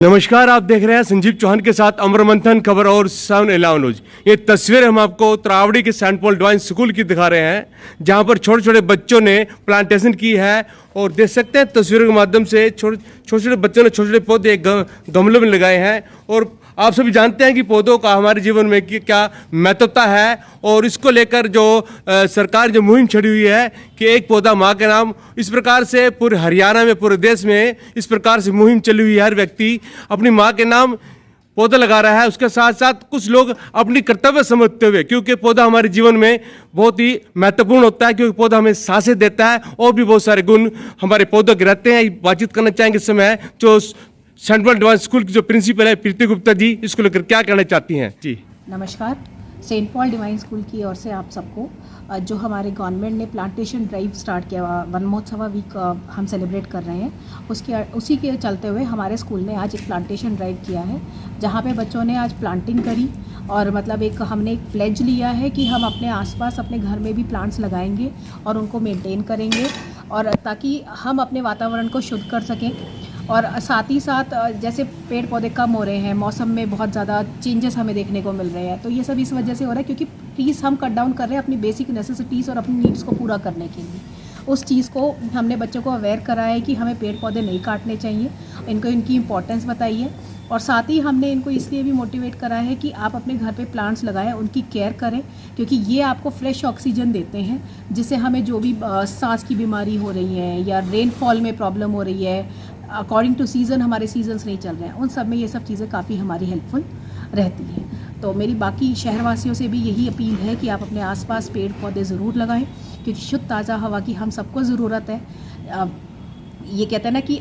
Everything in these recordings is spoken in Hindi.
नमस्कार, आप देख रहे हैं संजीव चौहान के साथ अमर मंथन खबर और 7/11 न्यूज। ये तस्वीर हम आपको त्रावड़ी के सेंट पॉल डिवाइन स्कूल की दिखा रहे हैं, जहां पर छोटे छोटे बच्चों ने प्लांटेशन की है। और देख सकते हैं तस्वीरों के माध्यम से छोटे छोटे बच्चों ने छोटे छोटे पौधे गमलों में लगाए हैं। और आप सभी जानते हैं कि पौधों का हमारे जीवन में क्या महत्वता है, और इसको लेकर जो सरकार जो मुहिम छड़ी हुई है कि एक पौधा माँ के नाम, इस प्रकार से पूरे हरियाणा में, पूरे देश में इस प्रकार से मुहिम चली हुई है। हर व्यक्ति अपनी माँ के नाम पौधा लगा रहा है। उसके साथ साथ कुछ लोग अपनी कर्तव्य समझते हुए, क्योंकि पौधा हमारे जीवन में बहुत ही महत्वपूर्ण होता है, क्योंकि पौधा हमें सांसें देता है और भी बहुत सारे गुण हमारे पौधों के रहते हैं। बातचीत करना चाहेंगे इस समय जो सेंट पॉल डिवाइन स्कूल की जो प्रिंसिपल है प्रीति गुप्ता जी, इसको लेकर क्या कहना चाहती हैं जी? नमस्कार। सेंट पॉल डिवाइन स्कूल की ओर से आप सबको जो हमारे गवर्नमेंट ने प्लांटेशन ड्राइव स्टार्ट किया, वन महोत्सव वीक हम सेलिब्रेट कर रहे हैं, उसी के चलते हुए हमारे स्कूल ने आज एक प्लांटेशन ड्राइव किया है, जहाँ पे बच्चों ने आज प्लांटिंग करी। और मतलब हमने एक प्लेज लिया है कि हम अपने आसपास अपने घर में भी प्लांट्स लगाएंगे और उनको मेंटेन करेंगे, और ताकि हम अपने वातावरण को शुद्ध कर सकें। और साथ ही साथ जैसे पेड़ पौधे कम हो रहे हैं, मौसम में बहुत ज़्यादा चेंजेस हमें देखने को मिल रहे हैं, तो ये सब इस वजह से हो रहा है क्योंकि ट्रीज़ हम कट डाउन कर रहे हैं अपनी बेसिक नेसेसिटीज़ और अपनी नीड्स को पूरा करने के लिए। उस चीज़ को हमने बच्चों को अवेयर कराया है कि हमें पेड़ पौधे नहीं काटने चाहिए, इनको इनकी इम्पोर्टेंस बताई है। और साथ ही हमने इनको इसलिए भी मोटिवेट करा है कि आप अपने घर पे प्लांट्स लगाएं, उनकी केयर करें, क्योंकि ये आपको फ्रेश ऑक्सीजन देते हैं, जिससे हमें जो भी सांस की बीमारी हो रही है या रेनफॉल में प्रॉब्लम हो रही है, अकॉर्डिंग टू सीज़न हमारे सीजन्स नहीं चल रहे हैं, उन सब में ये सब चीज़ें काफ़ी हमारी हेल्पफुल रहती हैं। तो मेरी बाकी शहरवासियों से भी यही अपील है कि आप अपने आसपास पेड़ पौधे ज़रूर लगाएं, क्योंकि शुद्ध ताज़ा हवा की हम सबको ज़रूरत है। ये कहते हैं ना कि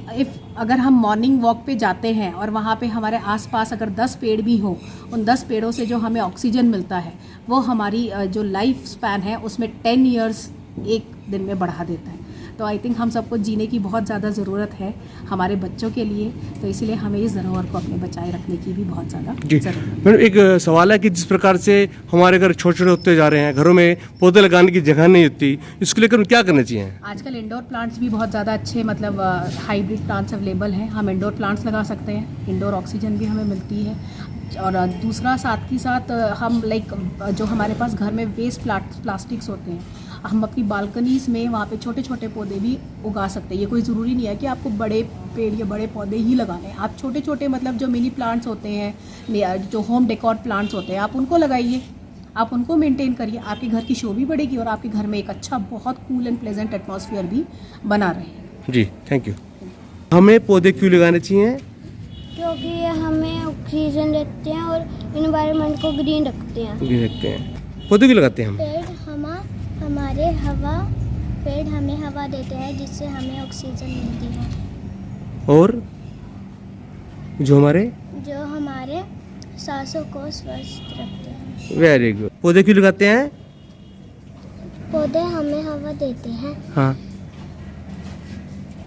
अगर हम मॉर्निंग वॉक पे जाते हैं और वहाँ पे हमारे आसपास अगर 10 पेड़ भी हों, उन 10 पेड़ों से जो हमें ऑक्सीजन मिलता है वो हमारी जो लाइफ स्पैन है उसमें 10 ईयर्स एक दिन में बढ़ा देता है। तो आई थिंक हम सबको जीने की बहुत ज़्यादा ज़रूरत है हमारे बच्चों के लिए, तो इसलिए हमें इस धरोहर को अपने बचाए रखने की भी बहुत ज़्यादा ज़रूरत है। मैडम, एक सवाल है कि जिस प्रकार से हमारे घर छोटे छोटे होते जा रहे हैं, घरों में पौधे लगाने की जगह नहीं होती, इसको लेकर क्या करना चाहिए? आजकल इंडोर प्लांट्स भी बहुत ज़्यादा अच्छे, मतलब हाइब्रिड प्लांट्स अवेलेबल हैं, हम इंडोर प्लांट्स लगा सकते हैं, इंडोर ऑक्सीजन भी हमें मिलती है। और दूसरा साथ ही साथ हम जो हमारे पास घर में वेस्ट प्लास्टिक्स होते हैं, हम अपनी बालकनीज में वहाँ पे छोटे छोटे पौधे भी उगा सकते हैं। ये कोई ज़रूरी नहीं है कि आपको बड़े पेड़ या बड़े पौधे ही लगाने हैं, आप छोटे छोटे मतलब जो मिनी प्लांट्स होते हैं, जो होम डेकोर प्लांट्स होते हैं, आप उनको लगाइए, आप उनको मेंटेन करिए, आपके घर की शो भी बढ़ेगी और आपके घर में एक अच्छा बहुत कूल एंड प्लेजेंट एटमॉस्फेयर भी बना रहे। जी, थैंक यू। हमें पौधे क्यों लगाने चाहिए? क्योंकि ये हमें ऑक्सीजन देते हैं और इन्वायरमेंट को ग्रीन रखते हैं। पौधे क्यों लगाते हैं हम? पेड़ हमें हवा देते हैं, जिससे हमें ऑक्सीजन मिलती है, और जो हमारे सांसों को स्वस्थ रखते हैं। Very good. पौधे क्यों लगाते हैं? पौधे हमें हवा देते हैं, हाँ,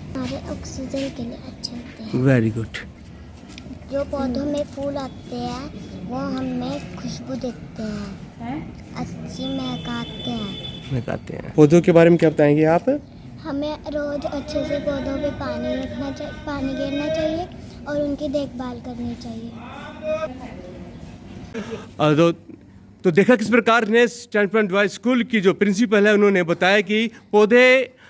हमारे ऑक्सीजन के लिए अच्छे होते हैं। Very good. जो पौधों में फूल आते हैं वो हमें खुशबू देते हैं, अच्छी महकाते हैं। पौधों के बारे में क्या बताएंगे आप? हमें रोज अच्छे से पौधों पे पानी गिरना चाहिए और उनकी देखभाल करनी चाहिए। तो देखा किस प्रकार ने सेंट पॉल डिवाइन स्कूल की जो प्रिंसिपल है उन्होंने बताया कि पौधे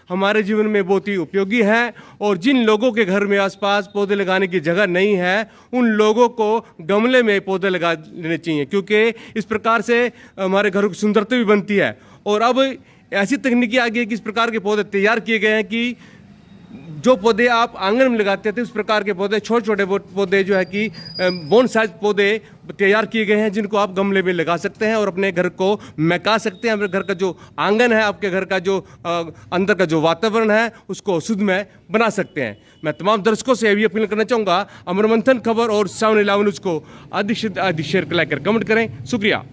हमारे जीवन में बहुत ही उपयोगी हैं, और जिन लोगों के घर में आसपास पौधे लगाने की जगह नहीं है उन लोगों को गमले में पौधे लगा लेने चाहिए, क्योंकि इस प्रकार से हमारे घरों की सुंदरता भी बनती है। और अब ऐसी तकनीकी आ गई है कि इस प्रकार के पौधे तैयार किए गए हैं कि जो पौधे आप आंगन में लगाते थे उस प्रकार के पौधे, छोटे छोटे पौधे जो है कि बोन साइज पौधे तैयार किए गए हैं, जिनको आप गमले में लगा सकते हैं और अपने घर को महका सकते हैं। अपने घर का जो आंगन है, आपके घर का जो अंदर का जो वातावरण है, उसको शुद्ध में बना सकते हैं। मैं तमाम दर्शकों से भी अपील करना चाहूँगा, अमर मंथन खबर और 7/11 न्यूज़ को अधिक से अधिक शेयर लाइक कर कमेंट करें। शुक्रिया।